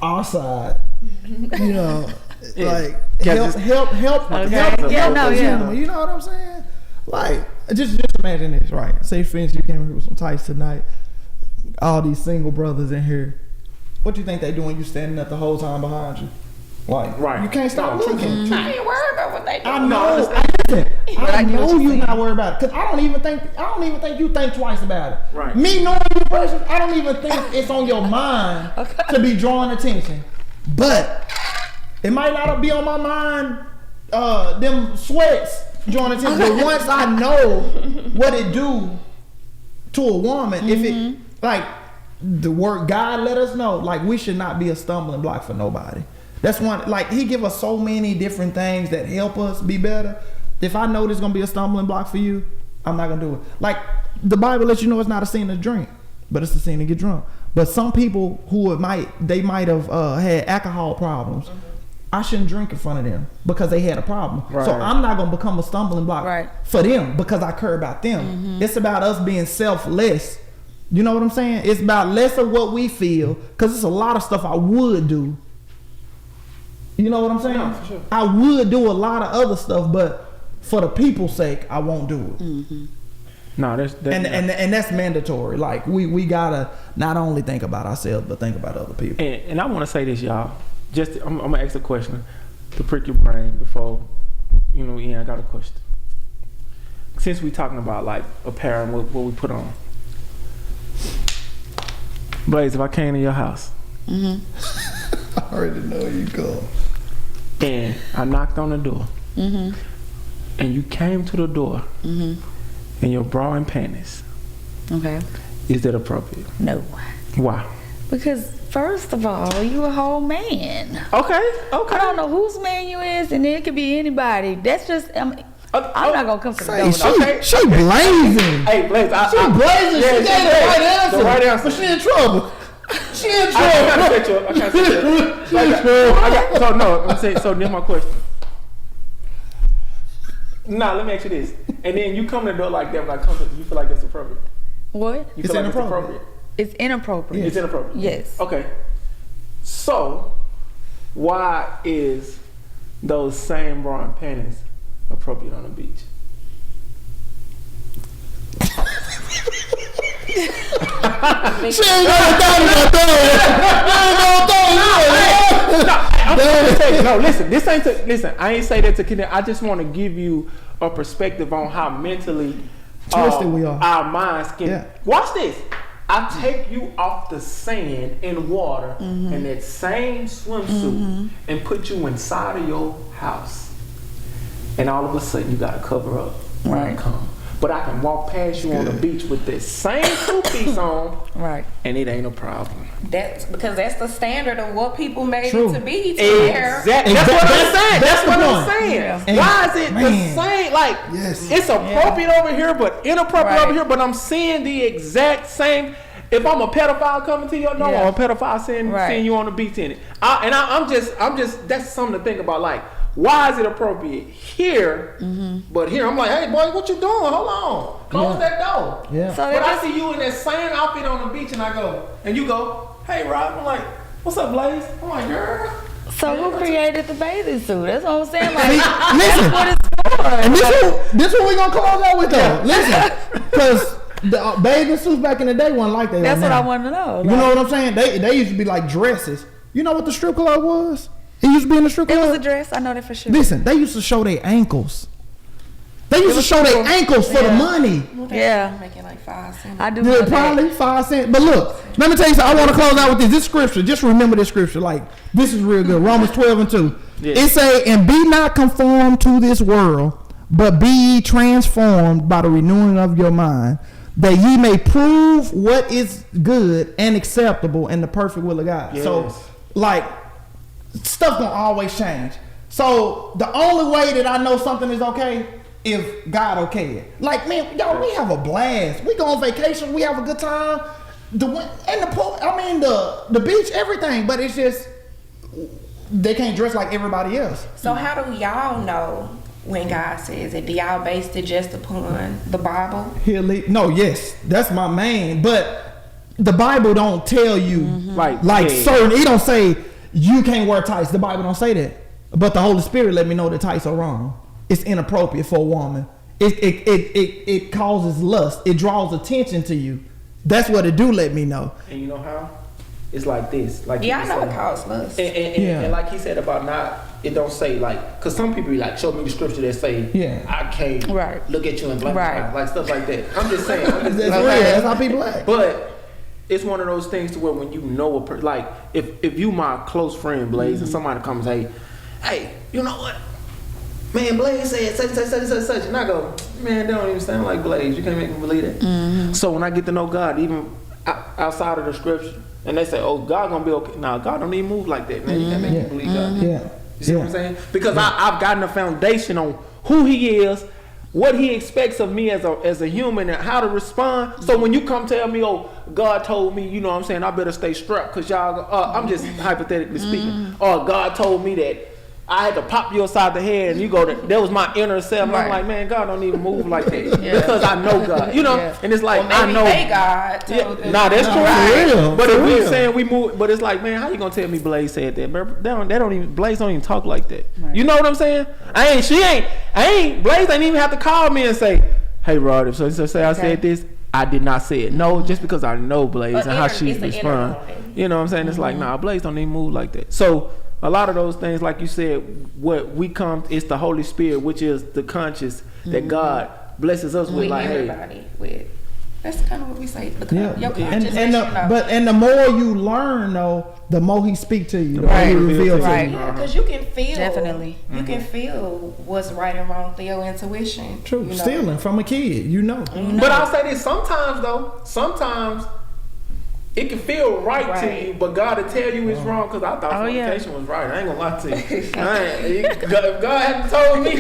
our side. You know, like help. You know what I'm saying? Like, just imagine this, right? Say, for instance, you came here with some tights tonight. All these single brothers in here. What do you think they doing? You standing up the whole time behind you? Like, you can't stop looking. I ain't worried about what they do. I know you're not worried about it, because I don't even think you think twice about it. Right. Me knowing you person, I don't even think it's on your mind to be drawing attention. But it might not be on my mind. Them sweats drawing attention. But once I know what it do to a woman, if it like the word God let us know, like we should not be a stumbling block for nobody. That's one, like he give us so many different things that help us be better. If I know there's gonna be a stumbling block for you, I'm not gonna do it. Like the Bible lets you know it's not a sin to drink, but it's a sin to get drunk. But some people who might have had alcohol problems, I shouldn't drink in front of them because they had a problem. Right. So I'm not gonna become a stumbling block for them because I care about them. It's about us being selfless. You know what I'm saying? It's about less of what we feel, because it's a lot of stuff I would do. You know what I'm saying? No, for sure. I would do a lot of other stuff, but for the people's sake, I won't do it. No, that's and that's mandatory. Like we gotta not only think about ourselves, but think about other people. And I want to say this, y'all. I'm gonna ask a question to prick your brain before Ian. I got a question. Since we talking about like apparel and what we put on, Blaze, if I came to your house, I already know where you go. And I knocked on the door, and you came to the door in your bra and panties. Okay. Is that appropriate? No. Why? Because first of all, you a whole man. Okay. I don't know whose man you is, and it could be anybody. That's just I'm not gonna come to the door. She blazing. Hey, Blaze. She blazing. Yeah, she got the right answer. But she in trouble. She in trouble. I can't say that. So then my question. Nah, let me ask you this. And then you come to the door like that, when I come to you feel like that's appropriate? What? You feel like it's inappropriate? It's inappropriate. It's inappropriate? Yes. Okay. So, why is those same bra and panties appropriate on the beach? She ain't gonna throw it. No, listen. Listen. I ain't say that to connect. I just want to give you a perspective on how mentally twisted we are. Our minds can. Yeah. Watch this. I take you off the sand and water in that same swimsuit and put you inside of your house, and all of a sudden you got to cover up when I come. But I can walk past you on the beach with this same two-piece on, and it ain't a problem. That's because that's the standard of what people made it to be. Exactly. That's what I'm saying. That's what I'm saying. Yeah. Why is it the same? Like, it's appropriate over here, but inappropriate over here. But I'm seeing the exact same. If I'm a pedophile coming to your door, or a pedophile seeing you on the beach in it, I'm just. That's something to think about. Like, why is it appropriate here, but here I'm like, hey boy, what you doing? Hold on, close that door. Yeah. So but I see you in that same outfit on the beach, and you go, hey Rod. I'm like, what's up, Blaze? I'm like, girl. So who created the bathing suit? That's what I'm saying. Like, listen, that's what it's for. And this what we gonna close out with though. Listen, because the bathing suits back in the day wasn't like that. That's what I want to know. You know what I'm saying? They used to be like dresses. You know what the strip club was? It used to be in the strip club. It was a dress. I know that for sure. Listen, they used to show their ankles. They used to show their ankles for the money. Yeah. Making like 5 cents. I do. Yeah, probably 5 cents. But look, let me tell you something. I want to close out with this. This scripture. Just remember this scripture. Like, this is real good. Romans 12:2. Yeah. It say, and be not conformed to this world, but be ye transformed by the renewing of your mind, that ye may prove what is good and acceptable in the perfect will of God. Yes. So, like, stuff gonna always change. So the only way that I know something is okay if God okay it. Like, man, y'all, we have a blast. We go on vacation. We have a good time. The pool. I mean, the beach, everything. But it's just they can't dress like everybody else. So how do y'all know when God says it? Do y'all base it just upon the Bible? Yes, that's my main. But the Bible don't tell you certain. It don't say you can't wear tights. The Bible don't say that. But the Holy Spirit let me know that tights are wrong. It's inappropriate for a woman. It causes lust. It draws attention to you. That's what it do. Let me know. And you know how? It's like this. Like I know it causes lust. And like he said about not. It don't say like, cause some people be like, show me the scripture that say, I can't look at you and blank like stuff like that. I'm just saying. That's real. That's how people act. But it's one of those things to where when you know a person, like if you my close friend Blaze and somebody comes and say, hey, you know what? Man, Blaze said such, and I go, man, that don't even sound like Blaze. You can't make me believe that. So when I get to know God, even outside of the scripture, and they say, oh, God gonna be okay. Nah, God don't even move like that, man. You can't make me believe God. You see what I'm saying? Because I've gotten a foundation on who He is, what He expects of me as a human, and how to respond. So when you come tell me, oh, God told me, you know what I'm saying, I better stay strapped because y'all, I'm just hypothetically speaking. Or God told me that I had to pop you upside the head, and you go, that was my inner self. I'm like, man, God don't even move like that because I know God, you know. And it's like, I know God. Nah, that's true. Right. But if we saying we move, but it's like, man, how you gonna tell me Blaze said that? Blaze don't even talk like that. Right. You know what I'm saying? Blaze ain't even have to call me and say, hey, Rod, if so say I said this, I did not say it. No, just because I know Blaze and how she respond. You know what I'm saying? It's like, nah, Blaze don't even move like that. So a lot of those things, like you said, what we come, it's the Holy Spirit, which is the conscious that God blesses us with. Like, everybody with. That's kind of what we say. Your conscious, and the more you learn, though, the more He speak to you, the more He reveals to you. Because you can feel, definitely, you can feel what's right and wrong through your intuition. True, stealing from a kid, you know. But I'll say this: sometimes it can feel right to you, but God will tell you it's wrong. Because I thought fornication was right. I ain't gonna lie to you. If God hadn't told me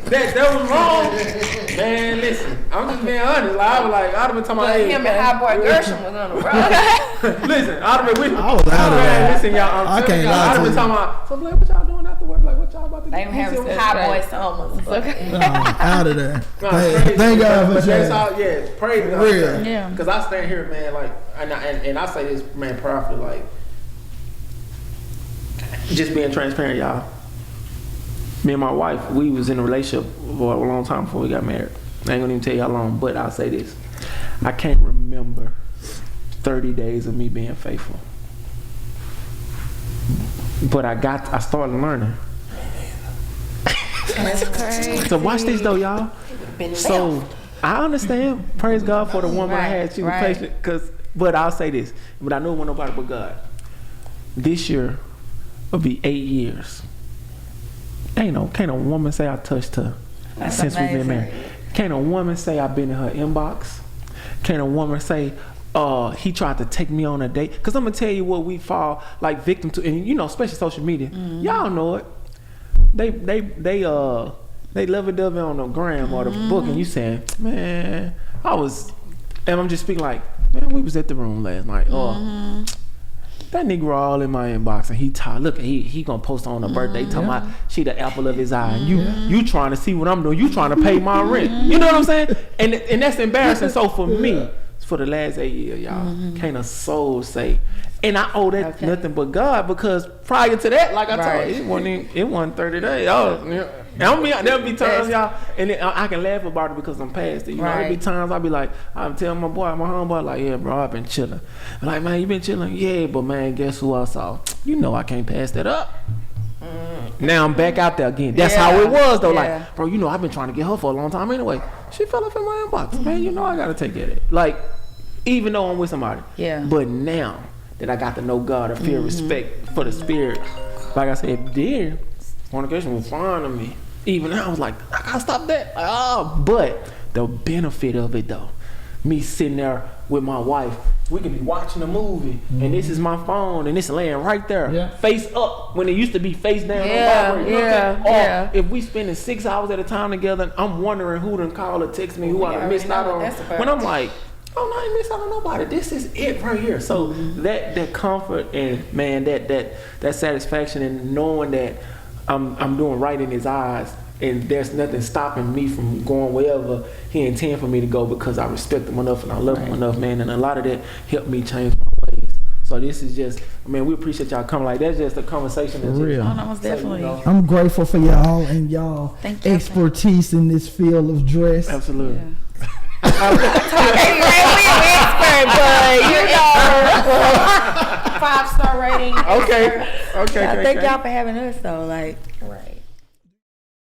that was wrong, man, listen, I'm just being honest. Like, I'd have been talking about him and High Boy Gresham was on the road. Listen, I'd have been with. I was out of that. Listen, y'all, I can't lie to you. I'd have been talking about. So, like, what y'all doing after work? Like, what y'all about to do? They don't have some High Boy summers. Out of there. Thank God for that. Praise God. Real. Yeah. Because I stand here, man, like, and I say this, man, proudly, like, just being transparent, y'all. Me and my wife, we was in a relationship for a long time before we got married. I ain't gonna even tell you how long, but I'll say this. I can't remember 30 days of me being faithful. But I started learning. That's crazy. So watch this though, y'all. So I understand. Praise God for the woman I had. She was patient. But I'll say this. But I know it wasn't nobody but God. This year will be 8 years. Can't a woman say I touched her since we've been married. Can't a woman say I've been in her inbox. Can't a woman say he tried to take me on a date. Because I'm going to tell you what we fall like victim to. And you know, especially social media. Y'all know it. They lovey-dovey on the gram or the book, and you saying, man, and I'm just speaking like, man, we was at the room last night. That nigga all in my inbox, and look, he gonna post on her birthday, talking about she the apple of his eye, and you trying to see what I'm doing, you trying to pay my rent. You know what I'm saying? And that's embarrassing. So for me, for the last 8 years, y'all, can't a soul say. And I owe that nothing but God, because prior to that, like I told you, it wasn't 30 days. There'll be times, y'all, and I can laugh about it because I'm past it. You know, there'll be times I'll be like, I'm telling my homeboy, like, yeah, bro, I've been chilling. I'm like, man, you been chilling? Yeah, but man, guess who I saw? You know I can't pass that up. Now I'm back out there again. That's how it was though. Like, bro, you know I've been trying to get her for a long time anyway. She fell off in my inbox. Man, you know I gotta take care of it. Like, even though I'm with somebody. Yeah. But now that I got to know God, I feel respect for the Spirit. Like I said, dear, fornication was fine to me. Even now I was like, I gotta stop that. But the benefit of it though, me sitting there with my wife, we could be watching a movie, and this is my phone, and it's laying right there, face up, when it used to be face down. Or if we spending 6 hours at a time together, I'm wondering who done called or text me, who I missed out on. When I'm like, oh no, I ain't missed out on nobody. This is it right here. So that comfort and man, that satisfaction in knowing that I'm doing right in His eyes, and there's nothing stopping me from going wherever he intends for me to go because I respect him enough and I love him enough, man. And a lot of that helped me change my ways. So this is just, man, we appreciate y'all coming. Like, that's just a conversation. That's real. Oh, no, most definitely. I'm grateful for y'all and y'all Thank you. expertise in this field of dress. Absolutely. Yeah. We an expert, but you know, 5-star rating. Okay. I thank y'all for having us though. Like, Right.